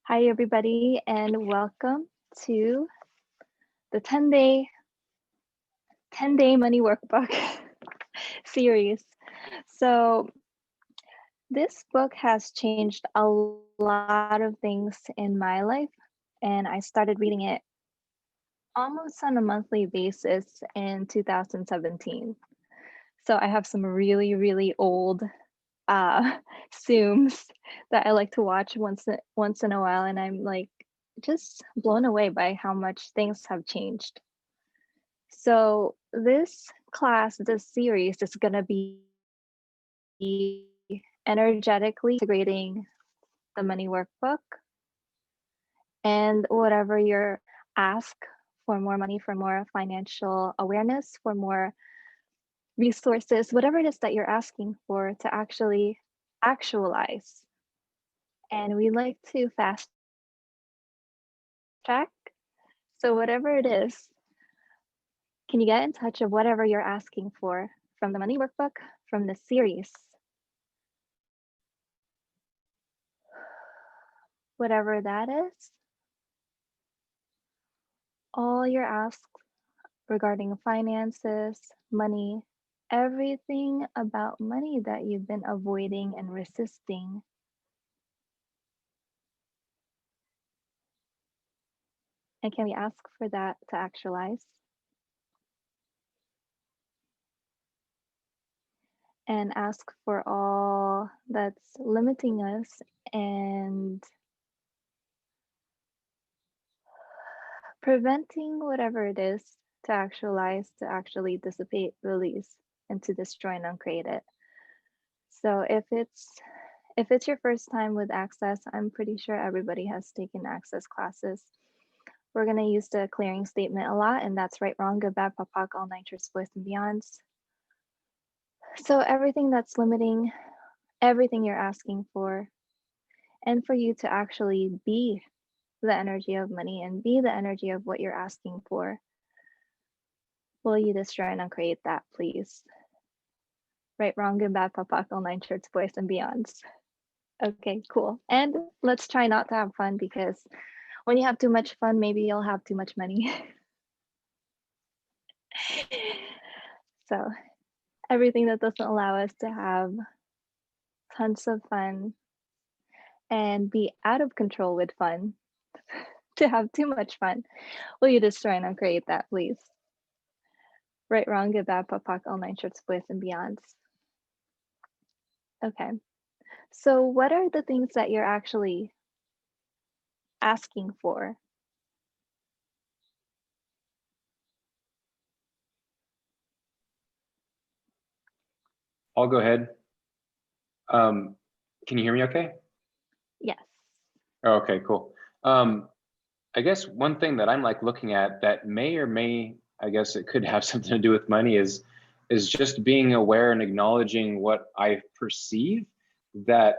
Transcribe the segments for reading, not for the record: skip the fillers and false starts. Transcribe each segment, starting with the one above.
Hi, everybody, and welcome to the 10-day money workbook series. So this book has changed a lot of things in my life, and I started reading it almost on a monthly basis in 2017. So I have some really, really old uh Zooms that I like to watch once in a while, and I'm like just blown away by how much things have changed. So this series is going to be energetically integrating the money workbook and whatever your ask for more money, for more financial awareness, for more resources, whatever it is that you're asking for to actually actualize. And we like to fast track. So whatever it is, can you get in touch of whatever you're asking for from the money workbook, from the series, whatever that is, all your asks regarding finances, money, everything about money that you've been avoiding and resisting. And can we ask for that to actualize? And ask for all that's limiting us and preventing whatever it is to actualize, to actually dissipate, release, and to destroy and uncreate it. So if it's your first time with Access, I'm pretty sure everybody has taken Access classes. We're going to use the clearing statement a lot, and that's right, wrong, good, bad, POC, all nine shorts, boys, and beyonds. So everything that's limiting, everything you're asking for, and for you to actually be the energy of money and be the energy of what you're asking for, will you destroy and uncreate that, please? Right, wrong, good, bad, POC, all nine shorts, boys, and beyonds. Okay, cool. And let's try not to have fun, because when you have too much fun, maybe you'll have too much money. So everything that doesn't allow us to have tons of fun and be out of control with fun, to have too much fun, will you destroy and uncreate that, please? Right, wrong, good, bad, POC, all nine shorts, boys, and beyonds. Okay. So what are the things that you're actually asking for? I'll go ahead. Can you hear me okay? Yes. Oh, okay, cool. I guess one thing that I'm like looking at that may or may, I guess it could have something to do with money is just being aware and acknowledging what I perceive that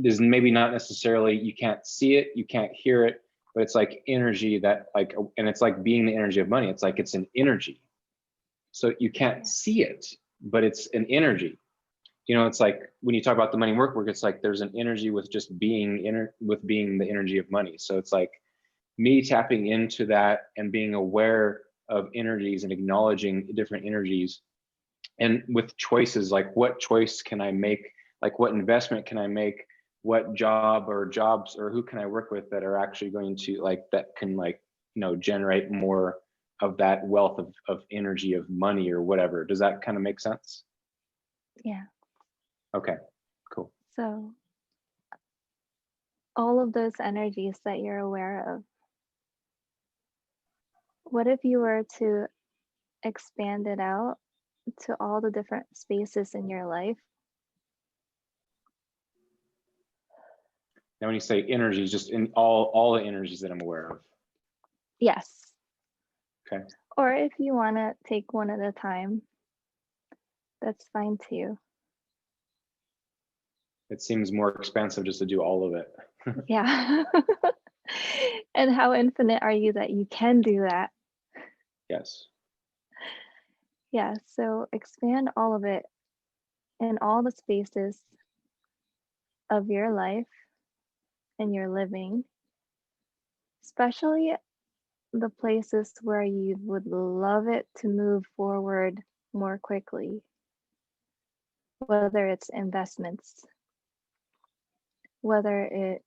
is maybe not necessarily, you can't see it, you can't hear it, but it's like energy that like, and it's like being the energy of money. It's like, it's an energy. So you can't see it, but it's an energy. It's like when you talk about the money workbook, it's like there's an energy with just being with being the energy of money. So it's like me tapping into that and being aware of energies and acknowledging different energies, and with choices, like what choice can I make, like what investment can I make, what job or jobs or who can I work with that are actually going to like, that can like, generate more of that wealth of energy of money or whatever. Does that kind of make sense? Yeah. Okay, cool. So all of those energies that you're aware of, what if you were to expand it out to all the different spaces in your life? Now, when you say energies, just in all the energies that I'm aware of. Yes. Okay. Or if you want to take one at a time, that's fine too. It seems more expensive just to do all of it. Yeah. And how infinite are you that you can do that? Yes. Yeah. So expand all of it in all the spaces of your life in your living, especially the places where you would love it to move forward more quickly, whether it's investments, whether it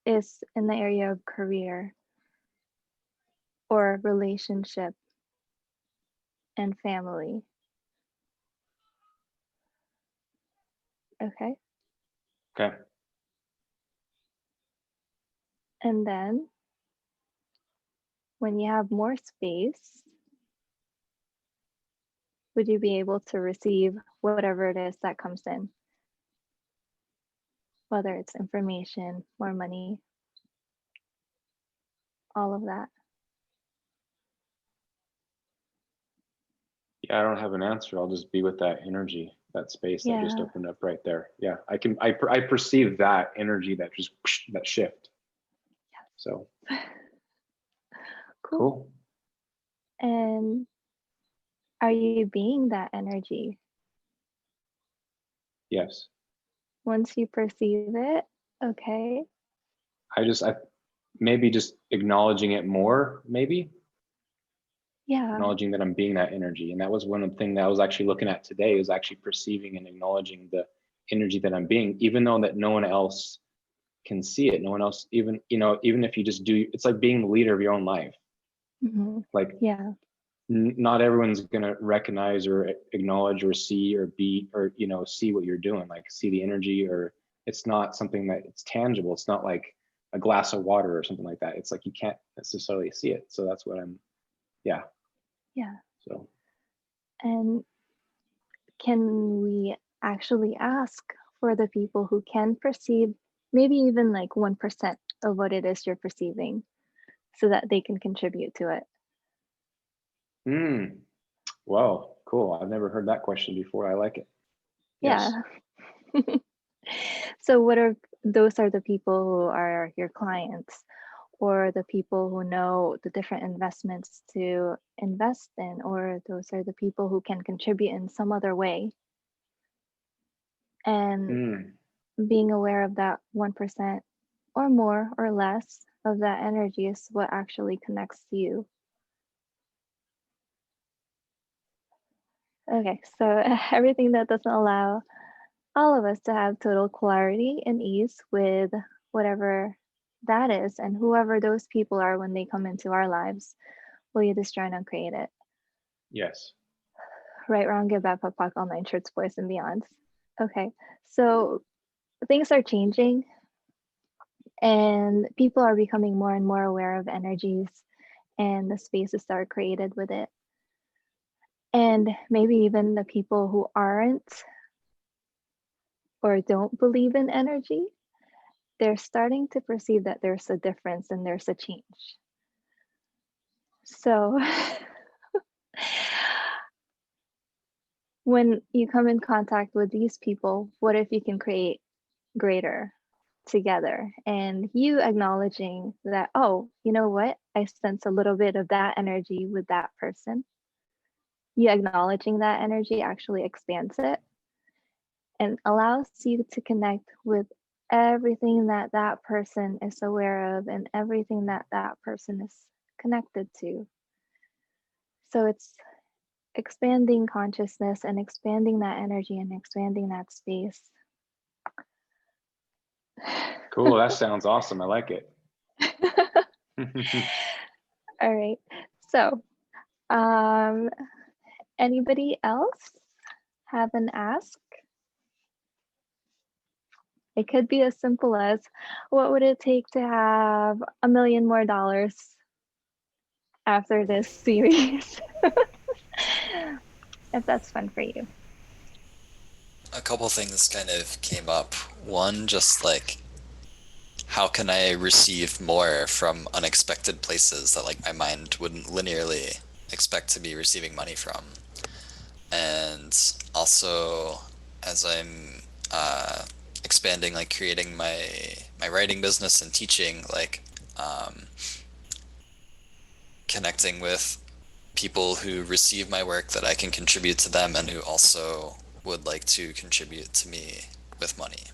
is in the area of career or relationship and family. Okay. Okay. And then when you have more space, would you be able to receive whatever it is that comes in, whether it's information, more money, all of that? Yeah, I don't have an answer. I'll just be with that energy, that space that just Yeah. opened up right there. Yeah, I perceive that energy, that just that shift. So Cool. cool. And are you being that energy? Yes. Once you perceive it, okay. I maybe just acknowledging it more, maybe Yeah. acknowledging that I'm being that energy. And that was one of the things that I was actually looking at today, is actually perceiving and acknowledging the energy that I'm being, even though that no one else can see it. No one else, even, even if you just do, it's like being the leader of your own life. Like Yeah. not everyone's going to recognize or acknowledge or see or be, or, see what you're doing, like see the energy, or it's not something that it's tangible. It's not like a glass of water or something like that. It's like, you can't necessarily see it. So that's what yeah. Yeah. So, And can we actually ask for the people who can perceive maybe even like 1% of what it is you're perceiving so that they can contribute to it? wow, cool. I've never heard that question before. I like it. Yes. Yeah. So what are those are the people who are your clients or the people who know the different investments to invest in, or those are the people who can contribute in some other way. And Mm, being aware of that 1% or more or less of that energy is what actually connects you. Okay, so everything that doesn't allow all of us to have total clarity and ease with whatever that is and whoever those people are when they come into our lives, will you destroy and uncreate it? yes. Right, wrong, good, bad, puck, puck, all nine shirts, boys and beyonds. Okay, so things are changing and people are becoming more and more aware of energies and the spaces that are created with it. And maybe even the people who aren't or don't believe in energy, they're starting to perceive that there's a difference and there's a change. So when you come in contact with these people, what if you can create greater together? And you acknowledging that, oh, you know what? I sense a little bit of that energy with that person. You acknowledging that energy actually expands it and allows you to connect with everything that that person is aware of and everything that that person is connected to. So it's expanding consciousness and expanding that energy and expanding that space. Cool. That sounds awesome. I like it. All right. So, um, anybody else have an ask? It could be as simple as, what would it take to have $1 million more after this series? If that's fun for you. A couple things kind of came up. One, just like, how can I receive more from unexpected places that like my mind wouldn't linearly expect to be receiving money from? And also, as I'm expanding, like creating my writing business and teaching, like um, connecting with people who receive my work that I can contribute to them and who also would like to contribute to me with money.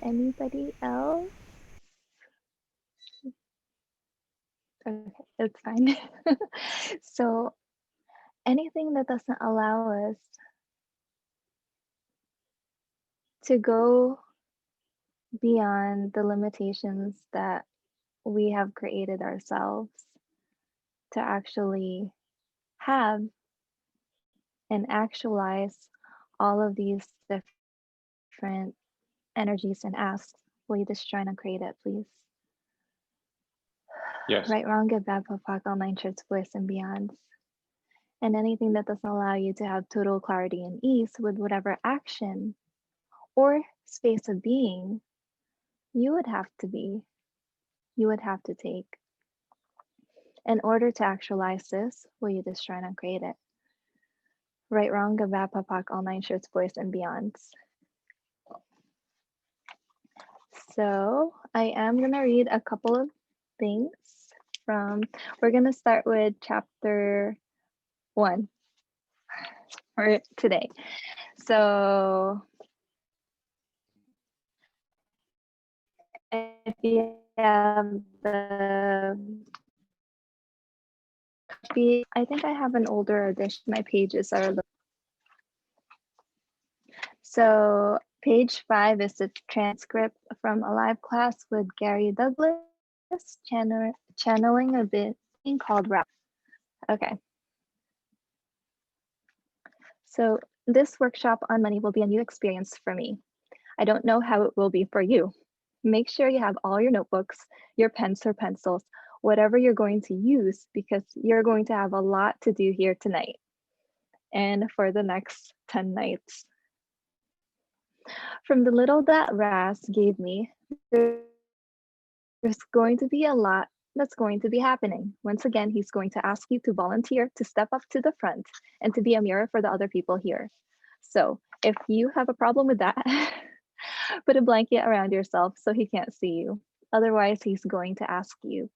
Anybody else? Okay, it's fine. So anything that doesn't allow us to go beyond the limitations that we have created ourselves to actually have and actualize all of these different energies and asks, will you destroy and uncreate it, please? Yes. Right, wrong, good, bad, POC, all nine shirts, bliss, and beyonds. And anything that doesn't allow you to have total clarity and ease with whatever action or space of being you would have to be, you would have to take. In order to actualize this, will you destroy and uncreate it? Right, wrong, good, bad, POC, all nine shirts, boys, and beyonds. So I am going to read a couple of things from, we're going to start with chapter 1 for today. So if you have the copy, I think I have an older edition. My pages are so page 5 is the transcript from a live class with Gary Douglas, channeling a bit called Rap. Okay. So this workshop on money will be a new experience for me. I don't know how it will be for you. Make sure you have all your notebooks, your pens or pencils, whatever you're going to use, because you're going to have a lot to do here tonight and for the next 10 nights. From the little that Ras gave me, there's going to be a lot that's going to be happening. Once again, he's going to ask you to volunteer to step up to the front and to be a mirror for the other people here. So if you have a problem with that, put a blanket around yourself so he can't see you. Otherwise, he's going to ask you.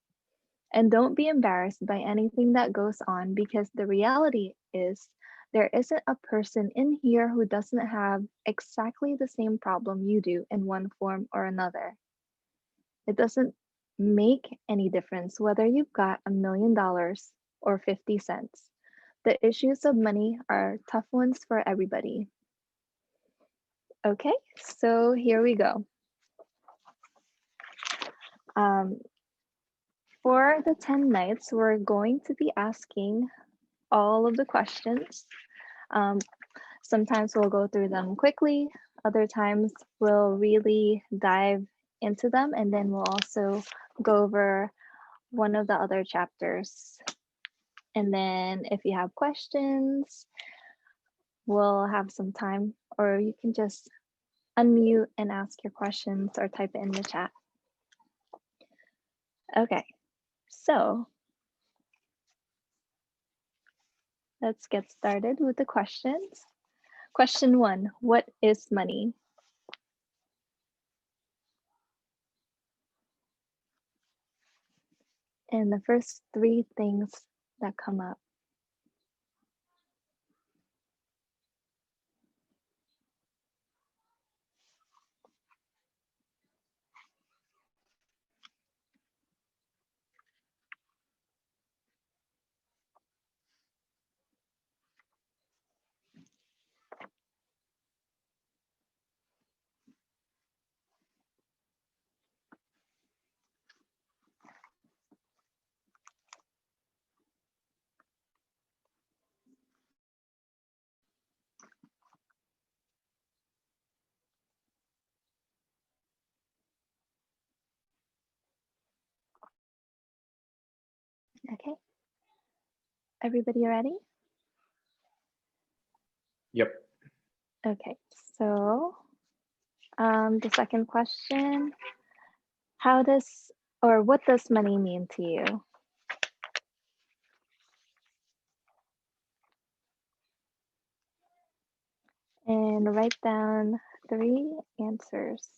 And don't be embarrassed by anything that goes on, because the reality is there isn't a person in here who doesn't have exactly the same problem you do in one form or another. It doesn't make any difference whether you've got $1 million or 50 cents. The issues of money are tough ones for everybody. Okay, so here we go. For the 10 nights, we're going to be asking all of the questions. Sometimes we'll go through them quickly. Other times we'll really dive into them, and then we'll also go over one of the other chapters. And then if you have questions, we'll have some time, or you can just unmute and ask your questions or type it in the chat. Okay, so let's get started with the questions. Question 1, what is money? And the first 3 things that come up. Okay, everybody ready? Yep. Okay, so the second question, how does, or what does money mean to you? And write down 3 answers.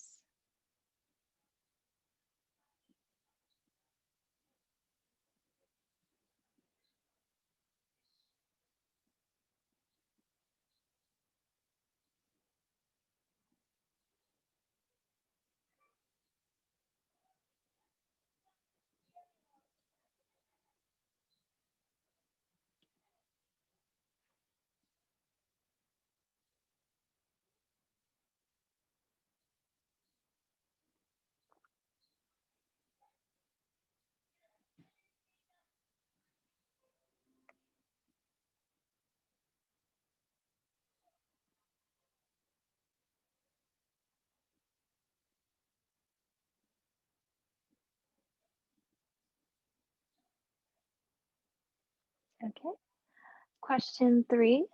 Okay. Question 3.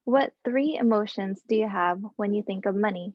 What 3 emotions do you have when you think of money?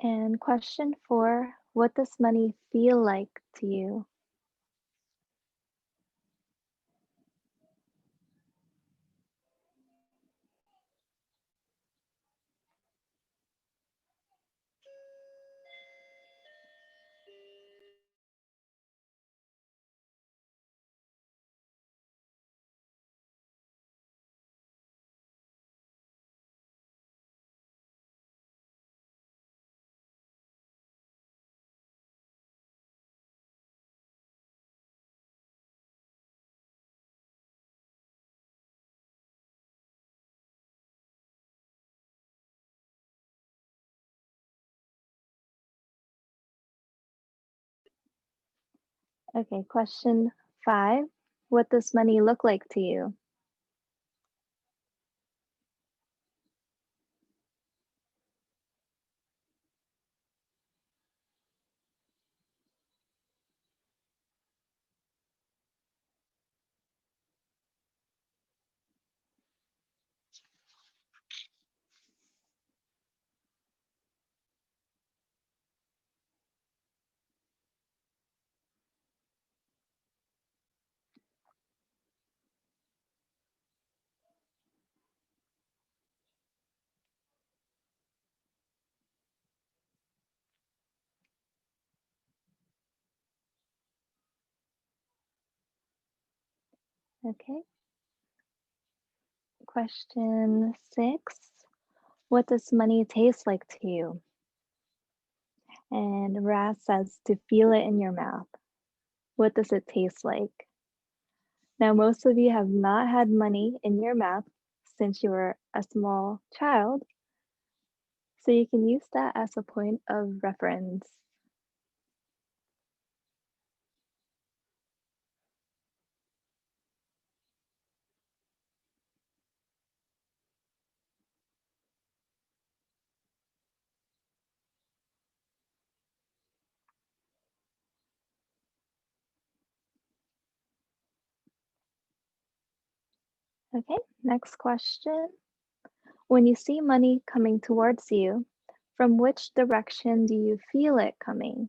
And question 4. What does money feel like to you? Okay, question 5. What does money look like to you? Okay. Question 6. What does money taste like to you? And Raz says to feel it in your mouth. What does it taste like? Now, most of you have not had money in your mouth since you were a small child, so you can use that as a point of reference. Okay, next question. When you see money coming towards you, from which direction do you feel it coming?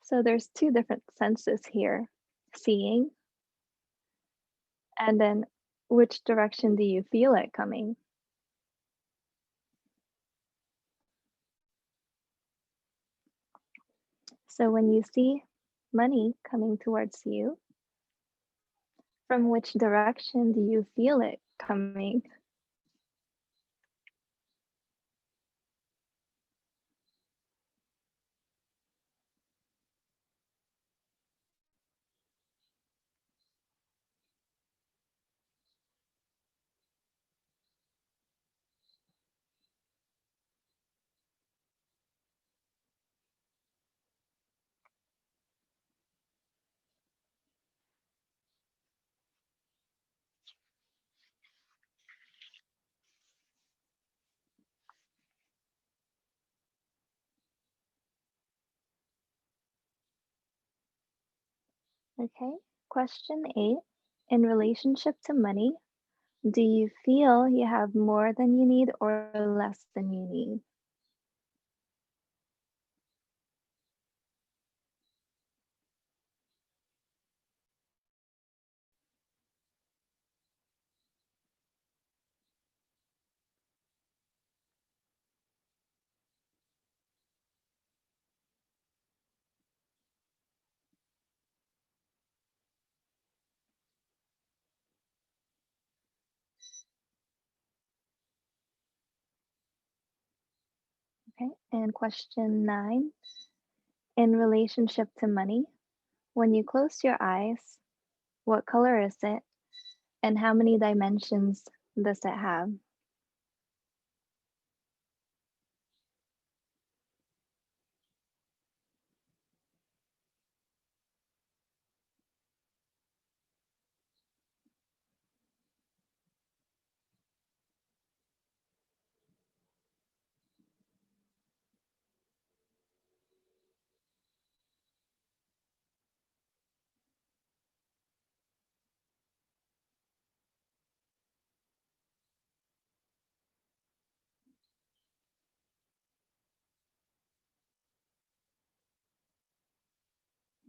So there's two different senses here, seeing, and then which direction do you feel it coming? So when you see money coming towards you, from which direction do you feel it coming? Okay, question 8. In relationship to money, do you feel you have more than you need or less than you need? Okay, and question 9. In relationship to money, when you close your eyes, what color is it and how many dimensions does it have?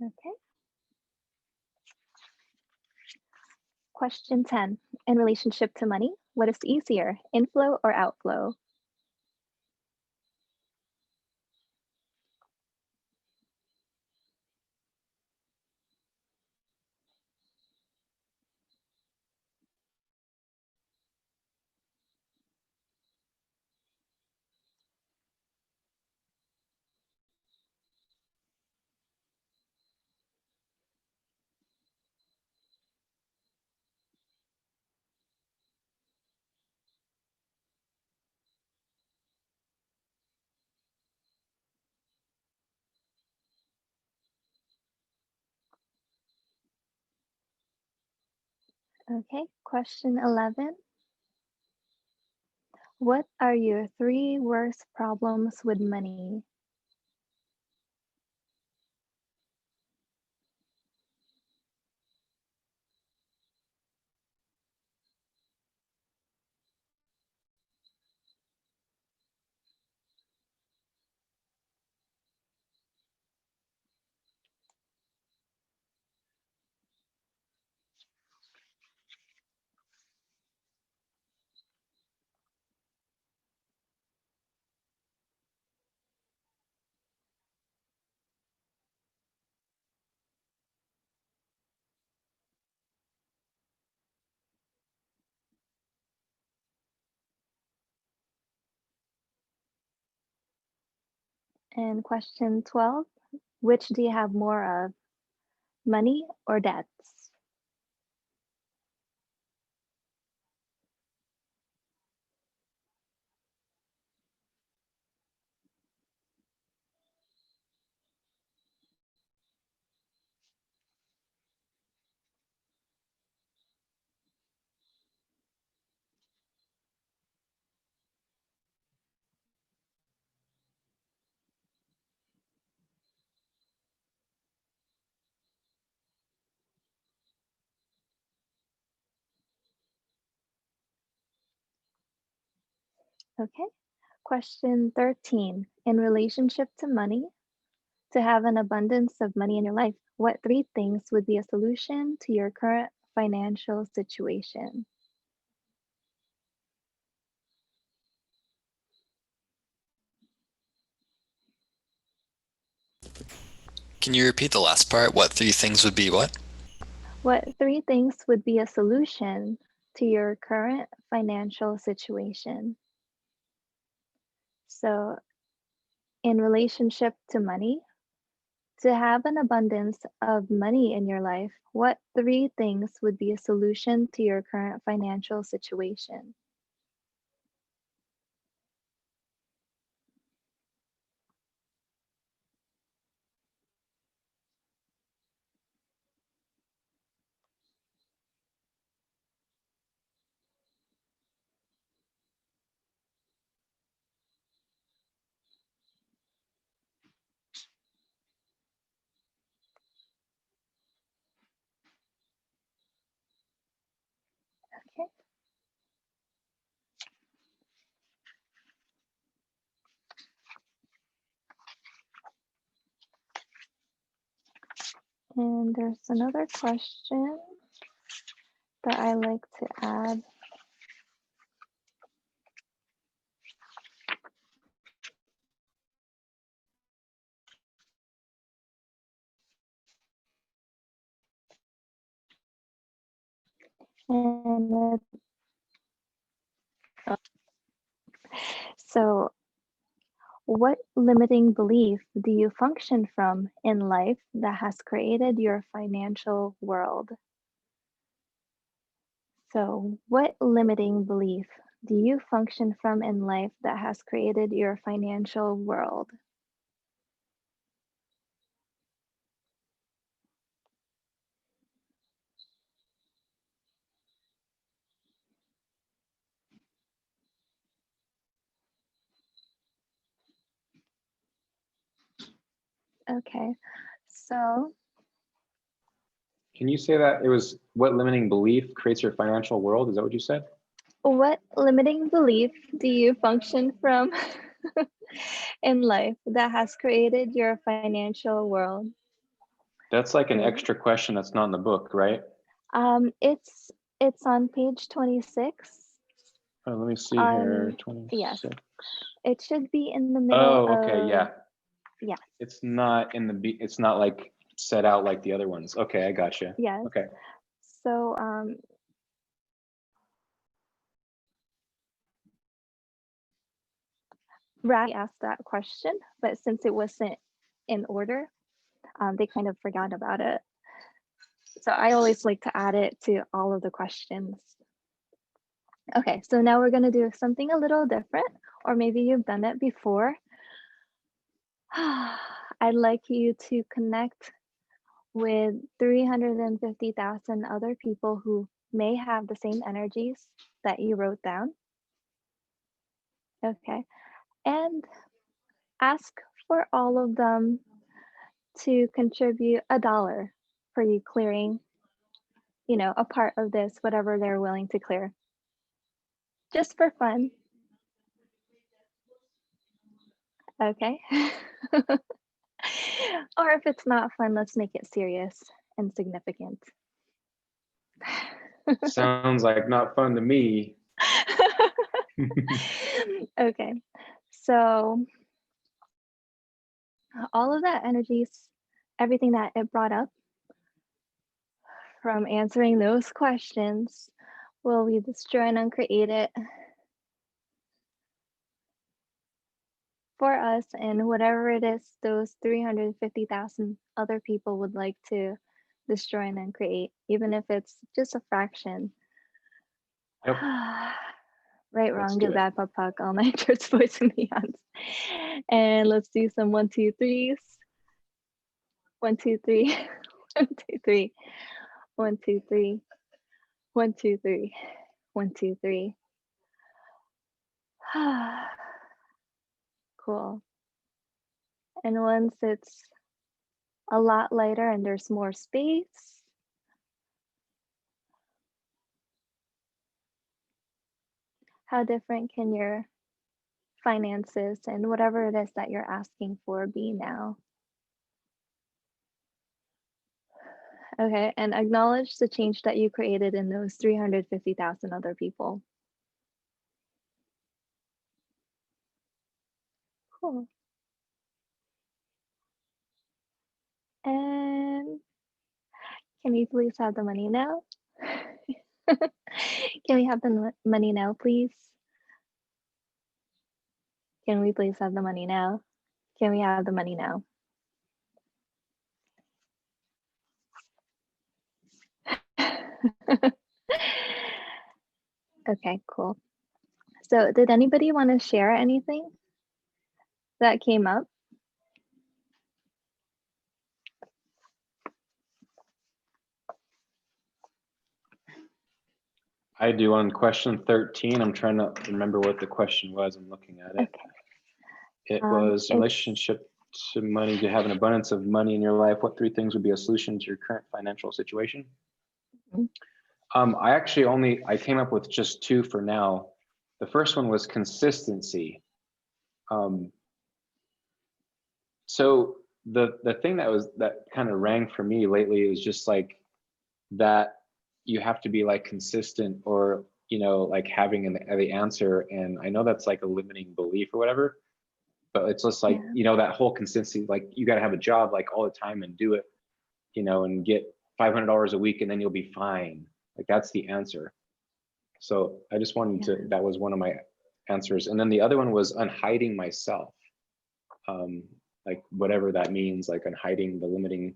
Okay. Question 10. In relationship to money, what is easier, inflow or outflow? Okay. Question 11. What are your 3 worst problems with money? And question 12. Which do you have more of, money or debts? Okay. Question 13. In relationship to money, to have an abundance of money in your life, what 3 things would be a solution to your current financial situation? Can you repeat the last part? What 3 things would be what? What 3 things would be a solution to your current financial situation? So, in relationship to money, to have an abundance of money in your life, what 3 things would be a solution to your current financial situation? Okay. And there's another question that I like to add. And so, What limiting belief do you function from in life that has created your financial world? So, what limiting belief do you function from in life that has created your financial world? Okay, so Can you say that it was what limiting belief creates your financial world? Is that what you said? what limiting belief do you function from in life that has created your financial world? That's like an So, extra question that's not in the book, right? um, it's it's on page 26. Oh, let me see here, Yes, 26. it should be in the middle Oh, okay, of, yeah. yes, It's not in the, it's not like set out like the other ones. Okay, I gotcha. yes. Okay. So, Rat asked that question, but since it wasn't in order, they kind of forgot about it. So I always like to add it to all of the questions. Okay, so now we're gonna do something a little different, or maybe you've done it before. I'd like you to connect with 350,000 other people who may have the same energies that you wrote down. Okay, and ask for all of them to contribute $1 for you clearing, a part of this, whatever they're willing to clear, just for fun. Okay. Or if it's not fun, let's make it serious and significant. Sounds like not fun to me. Okay, so all of that energies, everything that it brought up from answering those questions, will we destroy and uncreate it for us and whatever it is those 350,000 other people would like to destroy and uncreate, even if it's just a fraction. Yep, Right, let's wrong, do good, it. bad, pop, puck, all nighters, boys and beyonds. And let's do some 1, 2, 3s. 1, 2, 3. 1, 2, 3. 1, 2, 3. 1, 2, 3. 1, 2, 3. Cool. And once it's a lot lighter and there's more space, how different can your finances and whatever it is that you're asking for be now? Okay, and acknowledge the change that you created in those 350,000 other people. Cool. And can we please have the money now? Can we have the money now, please? Can we please have the money now? Can we have the money now? Okay, cool. So did anybody want to share anything that came up? I do on question 13. I'm trying to remember what the question was. I'm looking at it. Okay. It was in relationship to money. You have an abundance of money in your life. What 3 things would be a solution to your current financial situation? Mhm. I came up with just 2 for now. The first one was consistency. So the thing that kind of rang for me lately is just like that you have to be like consistent or like having the answer. And I know that's like a limiting belief or whatever, but it's just like Yeah. that whole consistency, like you got to have a job like all the time and do it, and get $500 a week and then you'll be fine. Like that's the answer. So I just wanted to, Yeah. that was one of my answers. And then the other one was unhiding myself. like whatever that means, like on hiding the limiting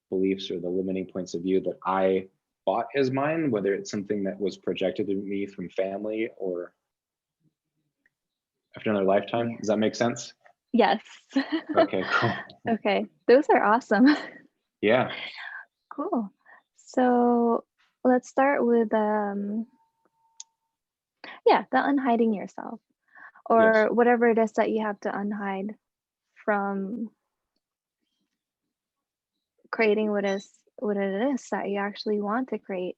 beliefs or the limiting points of view that I thought is mine, whether it's something that was projected to me from family or after another lifetime. Yeah. Does that make sense? Yes. Okay, cool. Okay, those are awesome. Yeah. Cool. So let's start with yeah, the unhiding yourself, Yes. or whatever it is that you have to unhide from creating what it is that you actually want to create.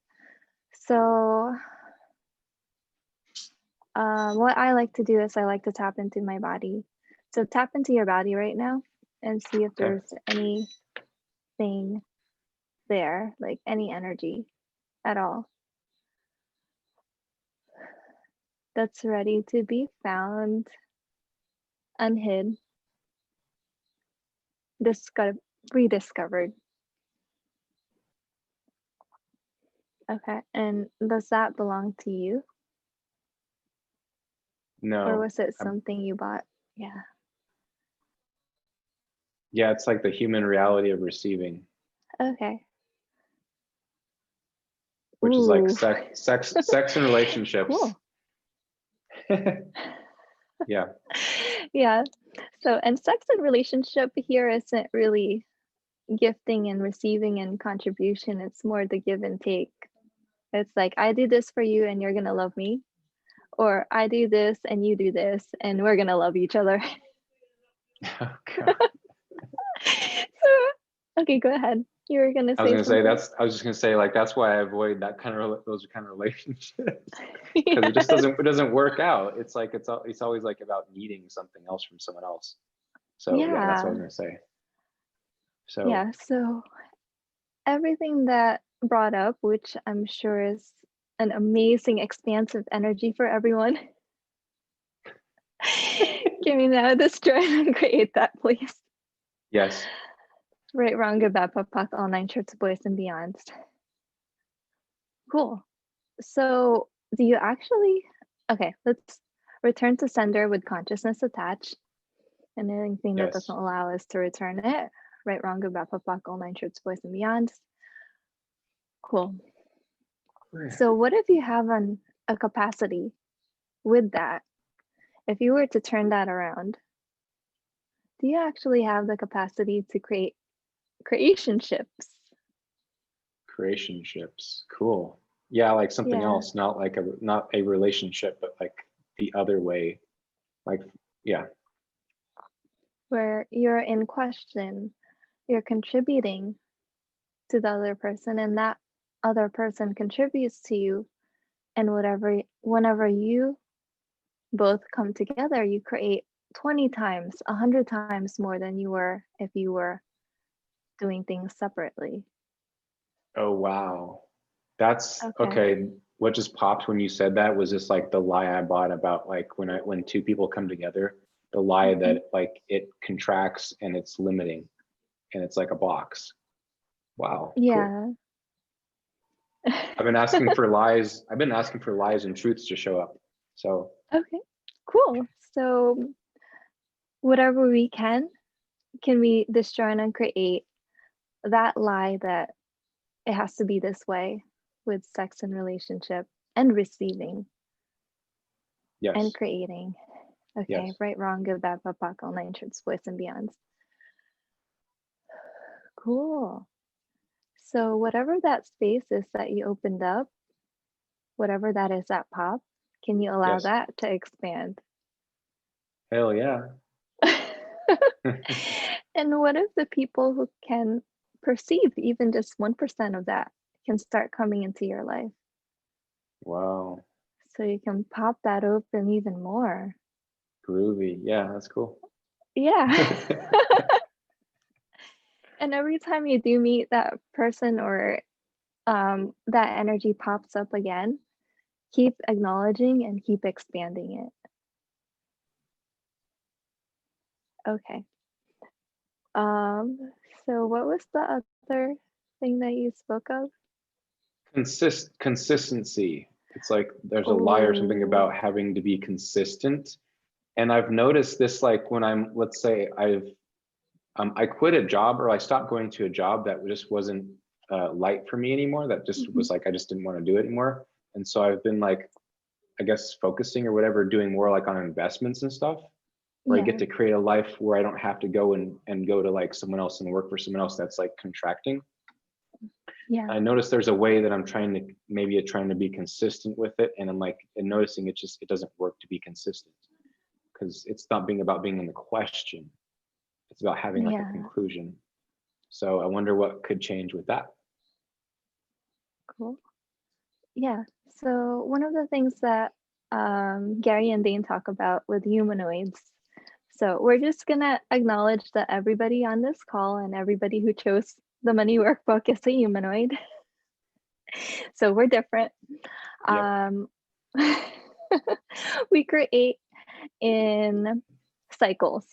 So what I like to do is I like to tap into my body. So tap into your body right now and see if Okay. there's anything there, like any energy at all that's ready to be found, unhid, rediscovered. Okay, and does that belong to you, or No. was it something you bought? Yeah. Yeah, it's like the human reality of receiving, Okay. which is like Ooh. sex and relationships. Cool. Yeah. Yeah. So, and sex and relationship here isn't really gifting and receiving and contribution. It's more the give and take. It's like, I do this for you and you're going to love me. Or I do this and you do this and we're going to love each other. Oh, God. So, okay, go ahead. You were going to I was say gonna say something? I was just gonna say like that's why I avoid that kind of those kind of relationships because Yeah. it doesn't work out. It's like it's always like about needing something else from someone else. So yeah, that's what I was Yeah. gonna say. So Yeah. So, everything that brought up, which I'm sure is an amazing expansive energy for everyone. Can we now destroy and create that, please? yes, Right, wrong, good, bad, pop, pop, all nine shirts, boys and beyonds. Cool. So, do you actually? Okay, let's return to sender with consciousness attached, and anything that doesn't yes. allow us to return it. Right, wrong, good, bad, pop, pop, all nine shirts, boys and beyonds. Cool. So, what if you have a capacity with that? If you were to turn that around, do you actually have the capacity to create creationships? Creationships, cool. Yeah, like something Yeah, else, not a relationship, but like the other way. Like yeah, where you're in question, you're contributing to the other person, and that other person contributes to you. And whenever you both come together, you create 20 times, 100 times more than you were if you were doing things separately. oh wow, that's Okay. okay. What just popped when you said that was just like the lie I bought about like when two people come together, the lie Mhm. that like it contracts and it's limiting and it's like a box. Wow, cool. Yeah. I've been asking for lies. I've been asking for lies and truths to show up. So Okay, cool. So whatever we can we destroy and uncreate that lie that it has to be this way with sex and relationship and receiving and yes, creating. Okay, yes, right, wrong, good, bad, pop, pop, all nine shirts, boys and beyonds. Cool. So whatever that space is that you opened up, whatever that is that pop, can you allow yes. that to expand? Hell yeah. And what if the people who can perceive even just 1% of that can start coming into your life? Wow. So you can pop that open even more. Groovy. Yeah, that's cool. Yeah. And every time you do meet that person or that energy pops up again, keep acknowledging and keep expanding it. Okay. Um, so what was the other thing that you spoke of? Consistency. It's like there's a lie or something Oh, about having to be consistent And I've noticed this, like when I'm, let's say I quit a job, or I stopped going to a job that just wasn't light for me anymore. That just was like, I just didn't want to do it anymore. And so I've been like, I guess focusing or whatever, doing more like on investments and stuff, where I get Yeah. to create a life where I don't have to go and go to like someone else and work for someone else that's like contracting. Yeah. I noticed there's a way that I'm trying to be consistent with it. And I'm like, and noticing it doesn't work to be consistent, because it's not about being in the question. It's about having like a Yeah. conclusion. So I wonder what could change with that. Cool. Yeah. So one of the things that Gary and Dane talk about with humanoids. So we're just gonna acknowledge that everybody on this call and everybody who chose the money workbook is a humanoid. So we're different. Yep. Um, we create in cycles.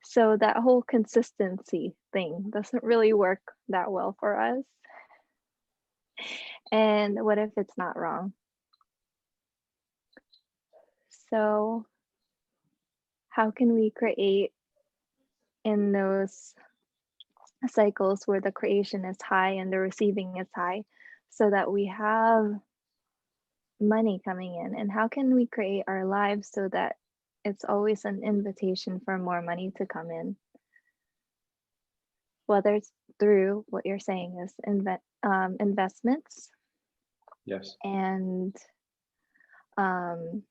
So that whole consistency thing doesn't really work that well for us. And what if it's not wrong? So how can we create in those cycles where the creation is high and the receiving is high, so that we have money coming in? And how can we create our lives so that it's always an invitation for more money to come in? Whether it's through what you're saying is investments Yes. and um,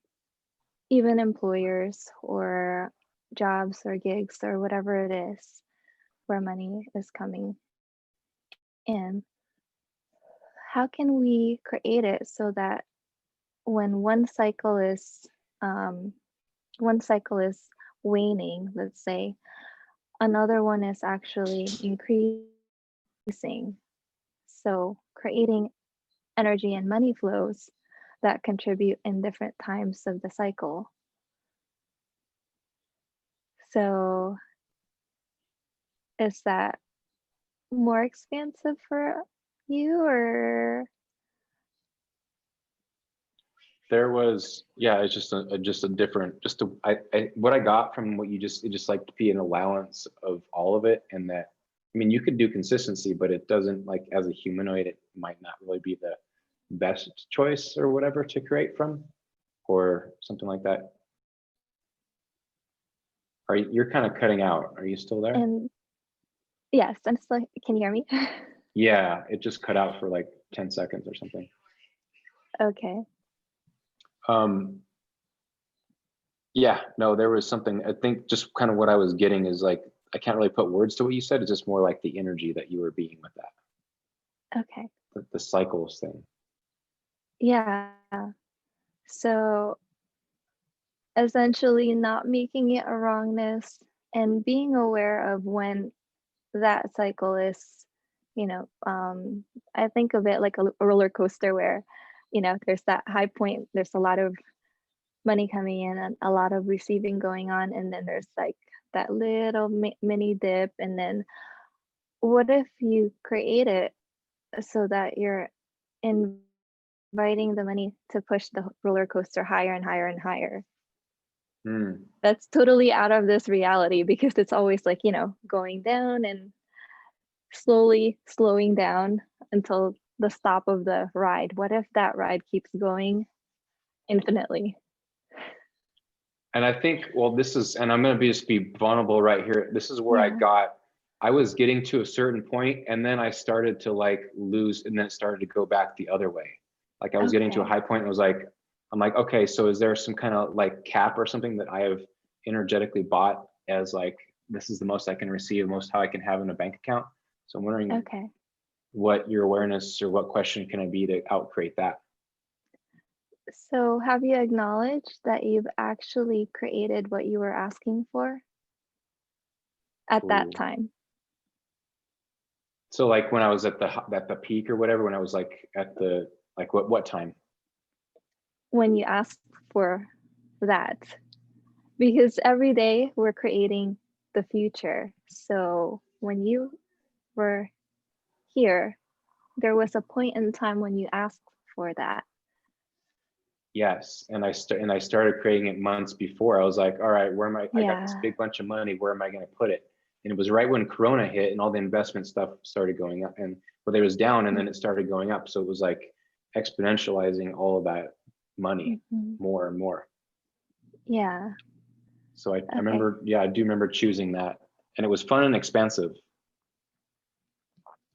even employers or jobs or gigs or whatever it is where money is coming in. How can we create it so that when um, one cycle is waning, let's say, another one is actually increasing. So creating energy and money flows that contribute in different times of the cycle. So is that more expansive for you, or There was, yeah, it's just a different, what I got from what it just like to be an allowance of all of it. And that, I mean, you could do consistency, but it doesn't, like, as a humanoid, it might not really be the best choice or whatever to create from, or something like that. You're kind of cutting out. Are you still there? and yes, I'm still, can you hear me? Yeah, it just cut out for like 10 seconds or something. Okay. Um, yeah, no, there was something, I think just kind of what I was getting is like, I can't really put words to what you said. It's just more like the energy that you were being with that, Okay. the cycles thing. Yeah. So essentially not making it a wrongness and being aware of when that cycle is, you know, I think of it like a roller coaster where, there's that high point, there's a lot of money coming in and a lot of receiving going on, and then there's like that little mini dip. And then what if you create it so that you're inviting the money to push the roller coaster higher and higher and higher? Hmm. That's totally out of this reality, because it's always like, going down and slowly slowing down until the stop of the ride. What if that ride keeps going infinitely? And I think, well, and I'm going to just be vulnerable right here. This is where Yeah. I was getting to a certain point, and then I started to like lose, and then it started to go back the other way. Like I was getting to a Okay. high point, and I'm like, okay, so is there some kind of like cap or something that I have energetically bought as like, this is the most I can receive, most how I can have in a bank account? So I'm wondering Okay. what your awareness or what question can I be to outcreate that? So have you acknowledged that you've actually created what you were asking for at that Ooh. time? So like when I was at the peak or whatever, when I was like at the, like what time? When you asked for that? Because every day we're creating the future. So when you were here, there was a point in time when you asked for that. Yes, and I started creating it months before. I was like, all right, where am I? I got this Yeah. big bunch of money. Where am I going to put it? And it was right when Corona hit and all the investment stuff started going up, and well, it was down, and then it started going up. So it was like exponentializing all of that money Mhm. more and more. Yeah. So I Okay. remember, yeah, I do remember choosing that, and it was fun and expensive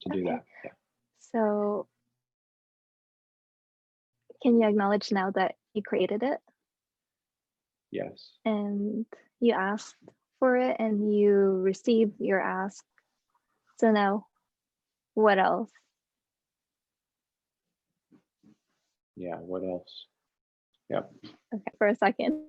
to do Okay. that. Yeah. So can you acknowledge now that you created it Yes. and you asked for it and you received your ask? So now what else? Yeah. What else? Yep. Okay, for a second.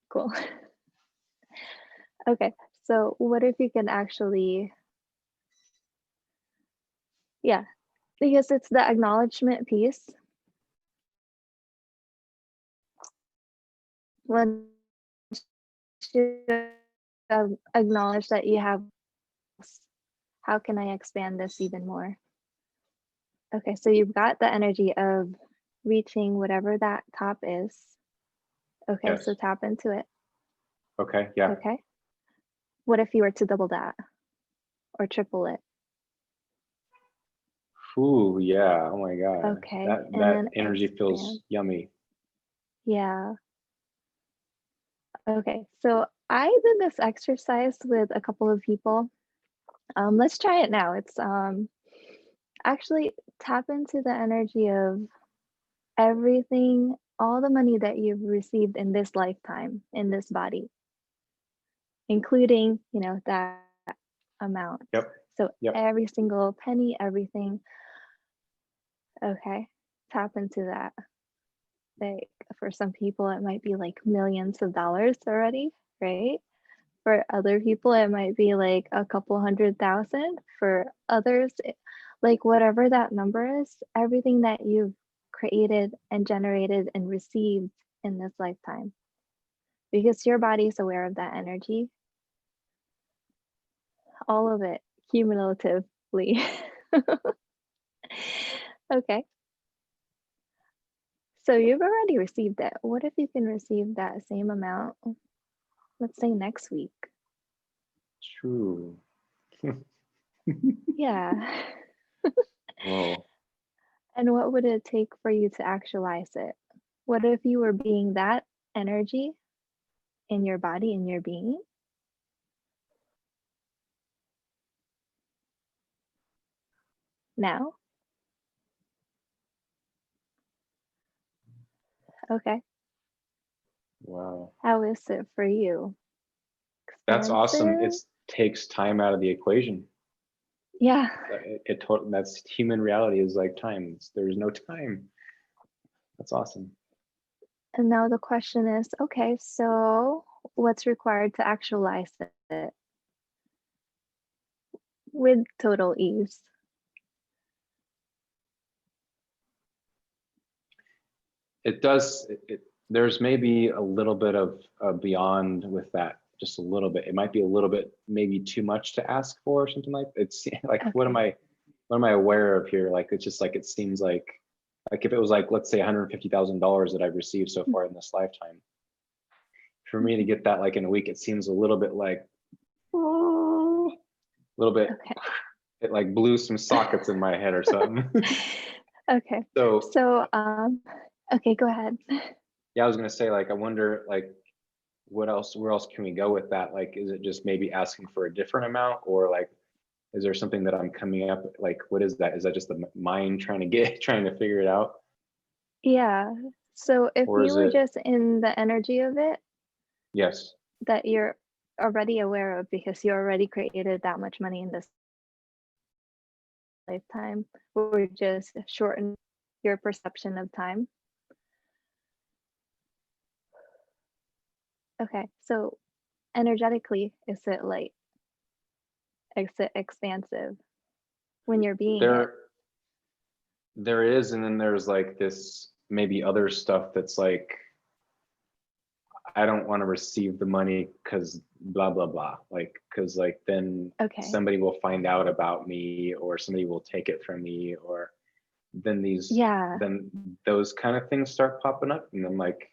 Cool. Okay, so what if you can actually, yeah, because it's the acknowledgement piece. Once you acknowledge that you have, how can I expand this even more? Okay, so you've got the energy of reaching whatever that top is. Okay, so Yes. tap into it. Okay. Yeah. Okay. What if you were to double that or triple it? Ooh, yeah. Oh my God. Okay, That and that then energy expand. feels yummy. Yeah. Okay, so I did this exercise with a couple of people. Let's try it now. It's actually tap into the energy of everything, all the money that you've received in this lifetime, in this body, including, that amount. Yep. So Yep. every single penny, everything. Okay, tap into that. Like for some people, it might be like millions of dollars already, right? For other people, it might be like a couple 100,000. For others, like whatever that number is, everything that you've created and generated and received in this lifetime, because your body is aware of that energy, all of it cumulatively. Okay, so you've already received it. What if you can receive that same amount, let's say next week? True. Yeah. Whoa. And what would it take for you to actualize it? What if you were being that energy in your body, in your being? Now? Okay. Wow. How is it for you? That's awesome. Expansive? It takes time out of the equation. Yeah. That's human reality is like time. There's no time. That's awesome. And now the question is, okay, so what's required to actualize it with total ease? It does. There's maybe a little bit of beyond with that, just a little bit. It might be a little bit, maybe too much to ask for, or something like. It's like, what am Okay. I aware of here? Like, it's just like it seems like if it was like, let's say $150,000 that I've received so far in this lifetime, for me to Mhm. get that like in a week, it seems a little bit like, oh, a little bit. Okay. It like blew some sockets in my head or something. Okay. So So, okay, go ahead. yeah, I was gonna say, like, I wonder, like, where else can we go with that? Like, is it just maybe asking for a different amount, or like, is there something that I'm coming up, like, what is that? Is that just the mind trying to figure it out? Yeah. So if Or you is were it, just in the energy of it, yes, that you're already aware of because you already created that much money in this lifetime, or just shorten your perception of time. Okay, so energetically, is it like, is it expansive when you're being it? There is, and then there's like this maybe other stuff that's like, I don't want to receive the money because blah blah blah, like because like then Okay, somebody will find out about me, or somebody will take it from me, or then yeah, then those kind of things start popping up, and I'm like,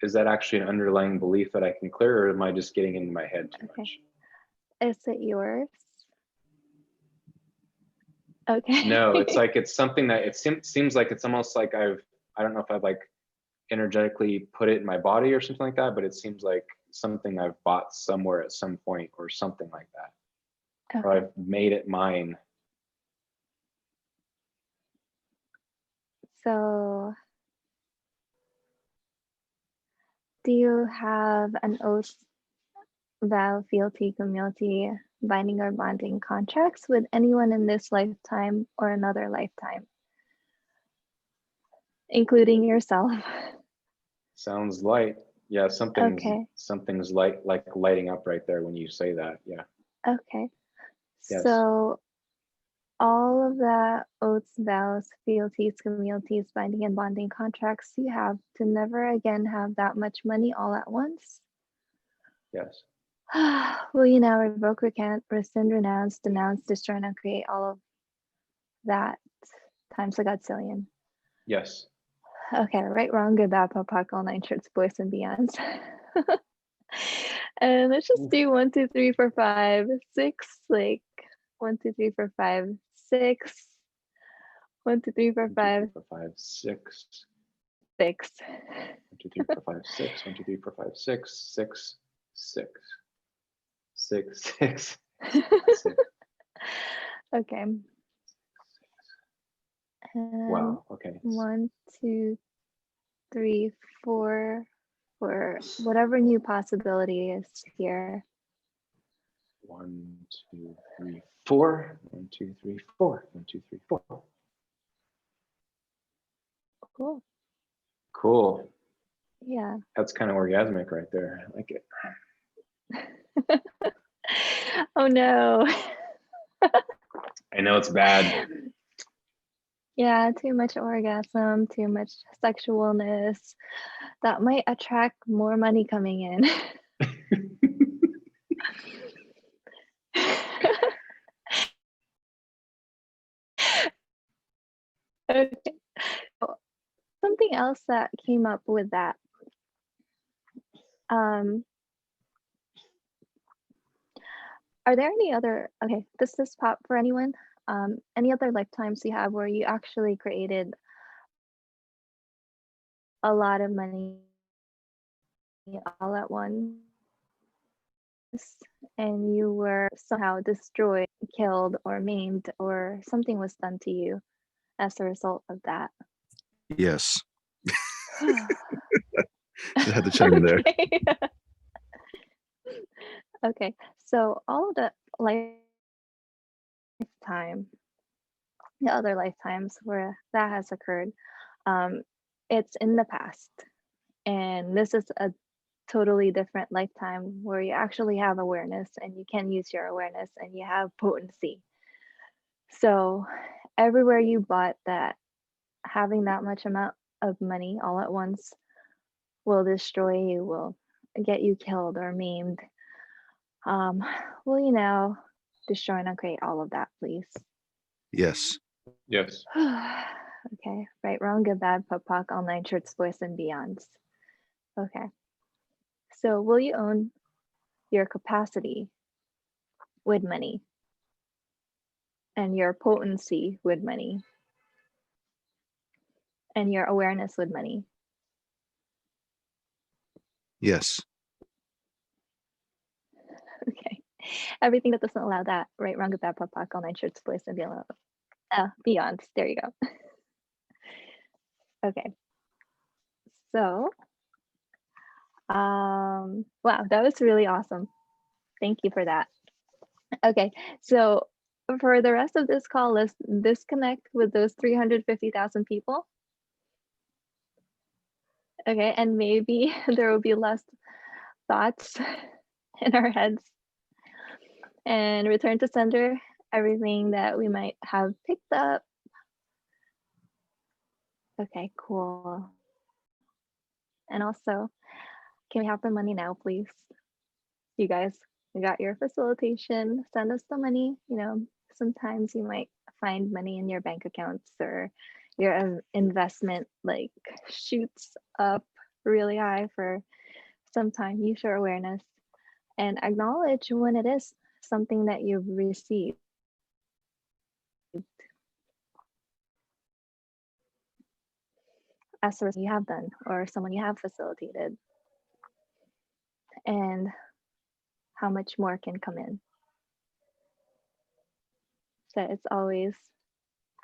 is that actually an underlying belief that I can clear, or am I just getting into my head too okay. much? Is it yours? Okay. No, it's like it's something that it seems like it's almost like I don't know if I've like energetically put it in my body or something like that, but it seems like something I've bought somewhere at some point or something like that, or Okay, I've made it mine. so do you have an oath, vow, fealty, community, binding or bonding contracts with anyone in this lifetime or another lifetime, including yourself? Sounds light. Yeah, Okay, something's light, like lighting up right there when you say that. Yeah. okay. Yes. So all of the oaths, vows, fealties, communities, binding and bonding contracts you have to never again have that much money all at once. Yes. Will you now revoke, recant, rescind, renounce, denounce, destroy, and uncreate all of that times a godzillion? Yes. Okay, right, wrong, good, bad, POD, all nine shirts, boys and beyonds. And let's just Oof. do 1, 2, 3, 4, 5, 6. Like 1, 2, 3, 4, 5, 6. 1, 2, 3, 4, 1, 2, 3, 5, 4, 5, 6. 6. 1, 2, 3, 4, 5, 6. 1, 2, 3, 4, 5, 6. 6. 6. 6. 6. 6. Okay. And Wow. Okay. 1, 2, 3, 4 for whatever new possibility is here. 1, 2, 3, 4. 1, 2, 3, 4. 1, 2, 3, 4. Cool. Cool. Yeah. That's kind of orgasmic right there. I like it. Oh no. I know it's bad. Yeah, too much orgasm, too much sexualness. That might attract more money coming in. Okay. Something else that came up with that. Are there any other, okay, this is pop for anyone. Any other lifetimes you have where you actually created a lot of money all at once and you were somehow destroyed, killed, or maimed, or something was done to you as a result of that? Yes. I had to chime in there. Okay. Okay, so all of the lifetime, the other lifetimes where that has occurred, it's in the past. And this is a totally different lifetime where you actually have awareness and you can use your awareness and you have potency. So everywhere you bought that, having that much amount of money all at once will destroy you, will get you killed or maimed. Will you now destroy and uncreate all of that, please? Yes. Yes. Okay, right, wrong, good, bad, POD, all nine shirts, boys and beyonds. Okay, so will you own your capacity with money and your potency with money and your awareness with money? Yes. Okay, everything that doesn't allow that, right, wrong, good, bad, POD, all nine shirts, boys and beyonds. There you go. Okay, so wow, that was really awesome. Thank you for that. Okay, so for the rest of this call, let's disconnect with those 350,000 people. Okay, and maybe there will be less thoughts in our heads and return to center everything that we might have picked up. Okay, cool. And also, can we have the money now, please? You guys, we got your facilitation. Send us the money. You know, sometimes you might find money in your bank accounts or your investment like shoots up really high for some time. Use your awareness and acknowledge when it is something that you've received. As a result, you have done, or someone you have facilitated, and how much more can come in. So it's always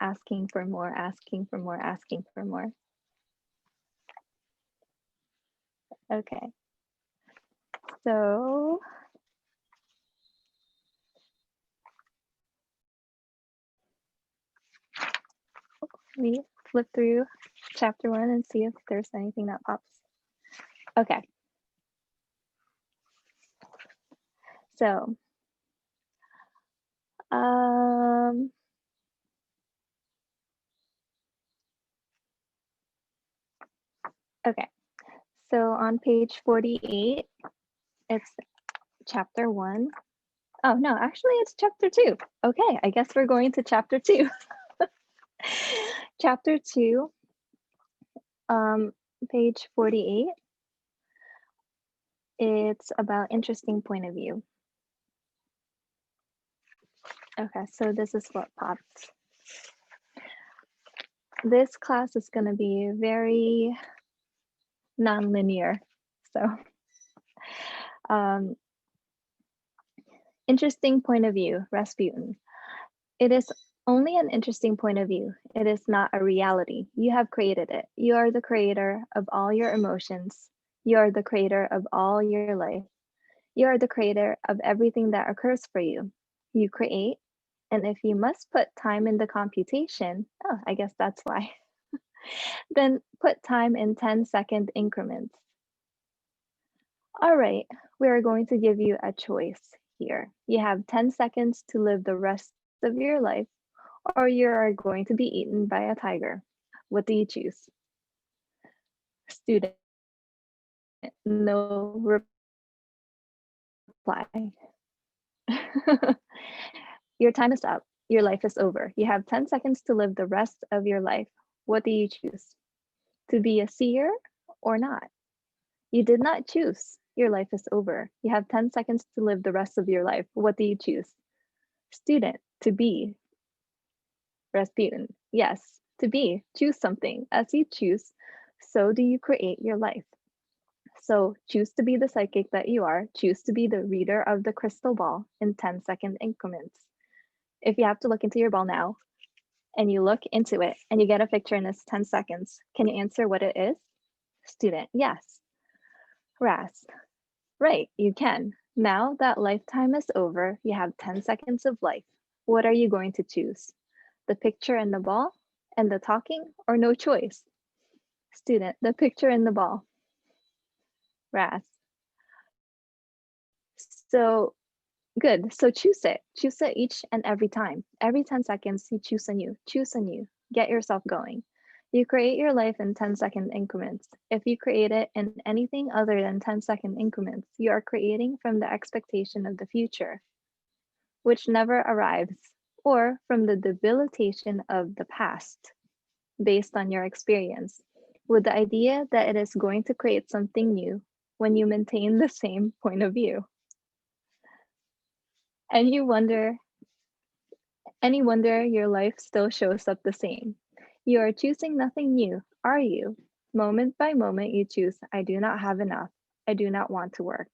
asking for more, asking for more, asking for more. Okay. So we flip through chapter 1 and see if there's anything that pops. Okay. So, okay. So on page 48, it's chapter 1. Oh no, actually it's chapter 2. Okay, I guess we're going to chapter 2. Chapter 2, page 48. It's about interesting point of view. Okay, so this is what popped. This class is going to be very non-linear. So, interesting point of view, Rasputin. It is only an interesting point of view. It is not a reality. You have created it. You are the creator of all your emotions. You are the creator of all your life. You are the creator of everything that occurs for you. You create, and if you must put time in the computation, oh, I guess that's why, then put time in 10-second increments. All right, we are going to give you a choice here. You have 10 seconds to live the rest of your life, or you are going to be eaten by a tiger. What do you choose? Student, no reply. Your time is up. Your life is over. You have 10 seconds to live the rest of your life. What do you choose? To be a seer or not? You did not choose. Your life is over. You have 10 seconds to live the rest of your life. What do you choose? Student, to be. Rasputin, yes, to be. Choose something. As you choose, so do you create your life. So choose to be the psychic that you are. Choose to be the reader of the crystal ball in 10-second increments. If you have to look into your ball now, and you look into it, and you get a picture in this 10 seconds, can you answer what it is? Student, yes. Ras, right, you can. Now that lifetime is over, you have 10 seconds of life. What are you going to choose? The picture and the ball, and the talking, or no choice? Student, the picture and the ball. Ras. So good, so choose it. Choose it each and every time. Every 10 seconds, you choose anew. Choose anew. Get yourself going. You create your life in 10-second increments. If you create it in anything other than 10-second increments, you are creating from the expectation of the future, which never arrives, or from the debilitation of the past, based on your experience, with the idea that it is going to create something new when you maintain the same point of view. And you wonder your life still shows up the same. You are choosing nothing new, are you? Moment by moment, you choose, I do not have enough. I do not want to work.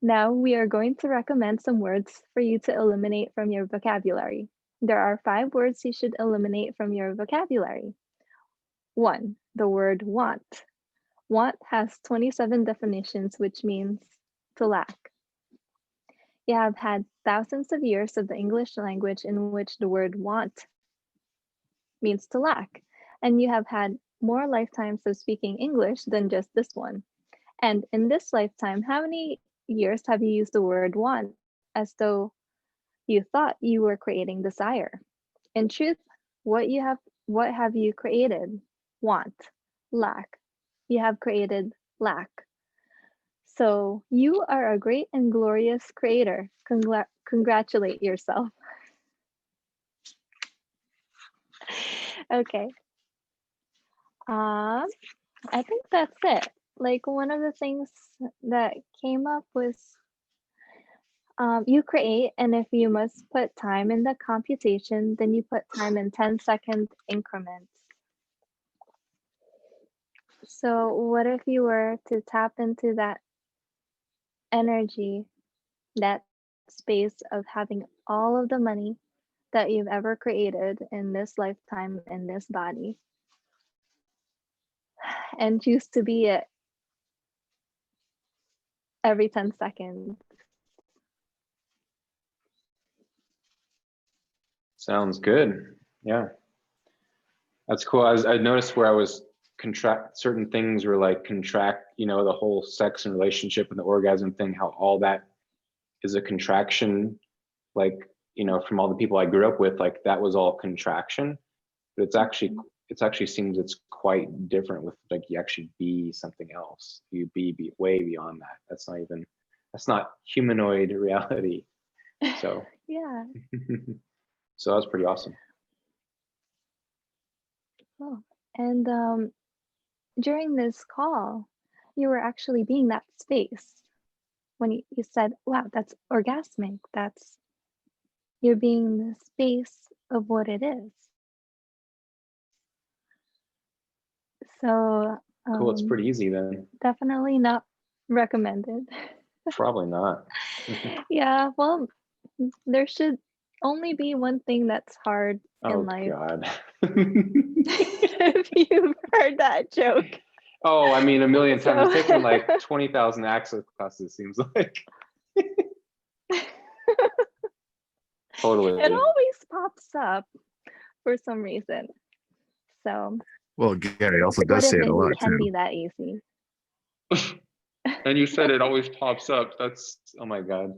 Now we are going to recommend some words for you to eliminate from your vocabulary. There are 5 words you should eliminate from your vocabulary. 1, the word want. Want has 27 definitions, which means to lack. You have had thousands of years of the English language in which the word want means to lack, and you have had more lifetimes of speaking English than just this one. And in this lifetime, how many years have you used the word want as though you thought you were creating desire? In truth, what have you created? Want, lack. You have created lack. So you are a great and glorious creator. Congratulate yourself. Okay. I think that's it. Like one of the things that came up was you create, and if you must put time in the computation, then you put time in 10-second increments. So what if you were to tap into that energy, that space of having all of the money that you've ever created in this lifetime, in this body, and choose to be it every 10 seconds? Sounds good. Yeah, that's cool. I noticed where I was certain things were like contract, you know, the whole sex and relationship and the orgasm thing, how all that is a contraction, like, you know, from all the people I grew up with, like that was all contraction. But it's actually seems it's quite different with like you actually be something else. You be way beyond that. That's not humanoid reality. So Yeah. so that was pretty awesome. Oh. And during this call, you were actually being that space when you said, wow, that's orgasmic. You're being the space of what it is. So Cool. It's pretty easy then. definitely not recommended. Probably not. Yeah, well, there should only be one thing that's hard Oh in life. God. If you've heard that joke. Oh, I mean, a million times. It's So- taken like 20,000 access classes, it seems like. Totally. It always pops up for some reason. So Well, Gary also what does if say it a it lot can too. be that easy? And you said it always pops up. That's, oh my God.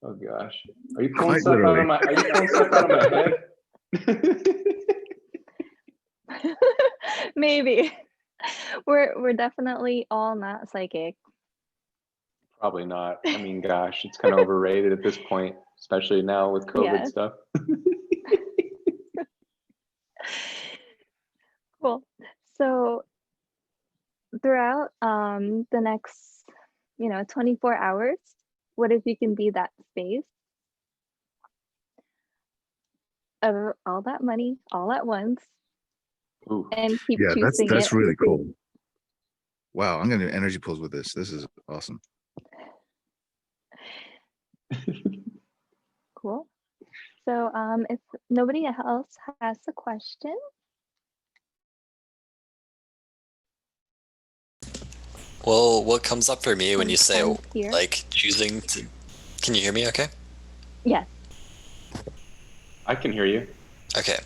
Oh gosh. Are you pulling Quite stuff literally. out of my, are you pulling stuff out of my head? Maybe. We're definitely all not psychic. Probably not. I mean, gosh, it's kind of overrated at this point, especially now with COVID Yes. stuff. Cool. So throughout the next 24 hours, what if you can be that space of all that money all at once Ooh. and keep Yeah, choosing that's it? really cool. Wow, I'm gonna do energy pulls with this. This is awesome. Cool. So if nobody else has a question. Well, what comes up for me when you say Here. like choosing to, can you hear me okay? Yes. I can hear you. Okay.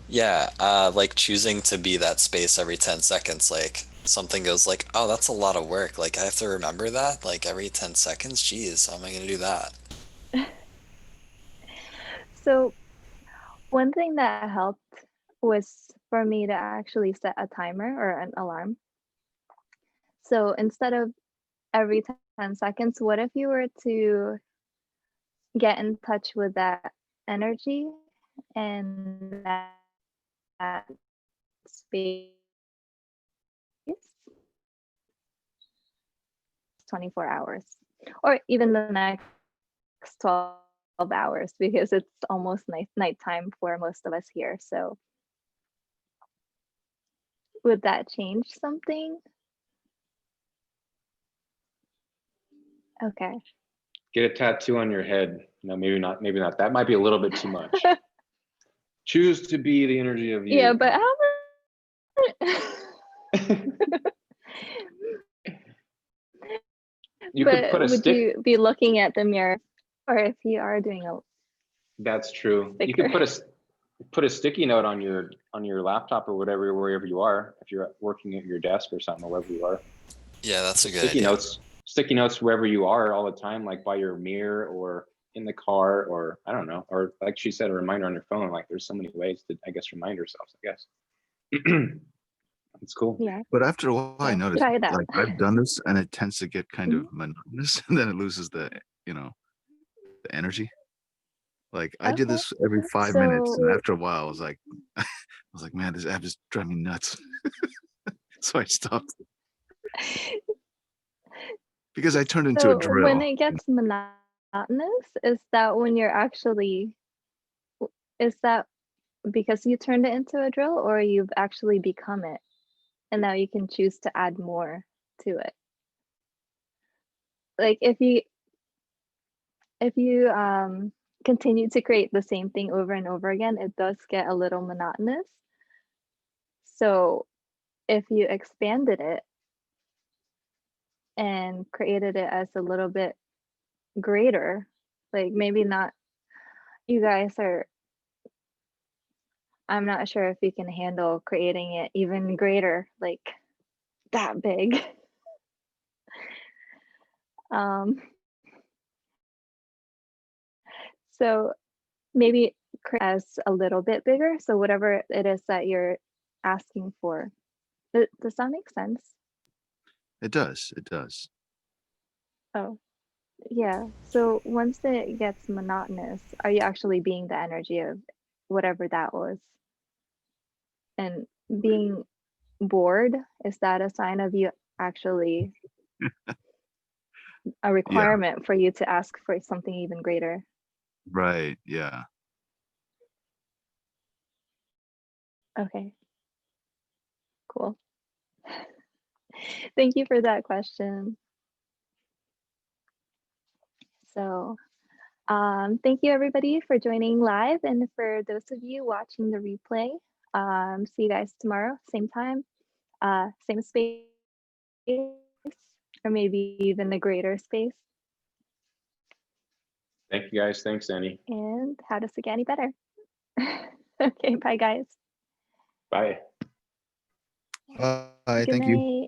Yeah, like choosing to be that space every 10 seconds, like something goes like, oh, that's a lot of work. Like I have to remember that like every 10 seconds. Geez, how am I going to do that? So one thing that helped was for me to actually set a timer or an alarm. So instead of every 10 seconds, what if you were to get in touch with that energy and that space 24 hours or even the next 12 hours because it's almost nighttime for most of us here. So would that change something? Okay. Get a tattoo on your head. No, maybe not. Maybe not. That might be a little bit too much. Choose to be the energy of you. Yeah, but how You could put a would stick. you be looking at the mirror, or if you are doing a That's true. You sticker? could put a sticky note on your laptop or whatever, wherever you are, if you're working at your desk or something, or wherever you are. Yeah, that's a good Sticky idea. notes wherever you are all the time, like by your mirror or in the car, or I don't know, or like she said, a reminder on your phone. Like there's so many ways to, I guess, remind ourselves, I guess. It's cool. Yeah, But after a while, I yeah, noticed, try that. like I've done this and it tends to get kind Mhm. of monotonous and then it loses the, you know, the energy. Like I did Okay, this every 5 minutes and so after a while I was like, I was like, man, this app is driving me nuts. So I stopped because I turned into a so when drill. it gets monotonous, is that when you're actually is that because you turned it into a drill, or you've actually become it and now you can choose to add more to it? Like if you continue to create the same thing over and over again, it does get a little monotonous. So if you expanded it and created it as a little bit greater, like maybe not, you guys are, I'm not sure if you can handle creating it even greater, like that big. Um, so maybe as a little bit bigger. So whatever it is that you're asking for. Does that make sense? It does. It does. Oh, yeah. So once it gets monotonous, are you actually being the energy of whatever that was? And being bored, is that a sign of you actually a Yeah. requirement for you to ask for something even greater? Right. Yeah. Okay, cool. Thank you for that question. So, thank you everybody for joining live, and for those of you watching the replay, see you guys tomorrow, same time, same space, or maybe even a greater space. Thank you guys. Thanks, Annie. And how does it get any better? Okay, bye guys. Bye. Bye. Good Thank you. night.